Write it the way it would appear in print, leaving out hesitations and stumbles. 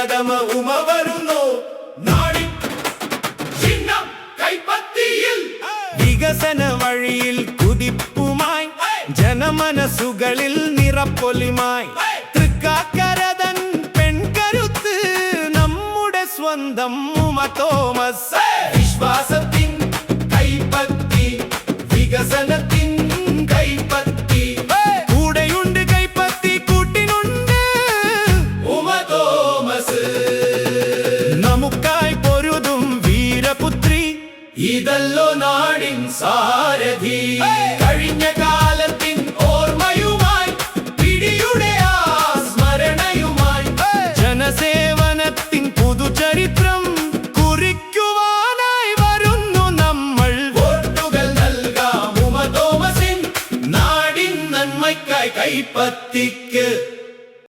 പ്രിയതമ ഉമ വരുന്നു. നാടിൻ ചിഹ്നം കൈപ്പത്തിയിൽ. വികസന വഴിയിൽ കുതിപ്പുമായി ജനമനസ്സുകളിൽ നിറപ്പൊലിമായി തൃക്കാക്കരതൻ പെൺകരുത്ത് നമ്മുടെ സ്വന്തം ഉമ തോമസ്. വിശ്വാസത്തിൻ കൈപ്പത്തി, വികസനത്തിൻ കൈപ്പത്തി, കൂടെയുണ്ട് കൈപ്പത്തി കൂട്ടിനുണ്ട് ഉമ തോമസ്. നമുക്കായി പൊരുതും വീരപുത്രി, ഇതല്ലോ നാടിൻ സാരഥി. കഴിഞ്ഞ കാലത്തിൻ ഓർമ്മയുമായി പിടിയുടെ ആ സ്മരണയുമായി ജനസേവനത്തിൻ പുതുചരിത്രം കുറിക്കുവാനായി വരുന്നു നമ്മൾ. വോട്ടുകൾ നൽകാം ഉമ തോമസിൻ, നാടിൻ നന്മയ്ക്കായി കൈപ്പത്തിക്ക്.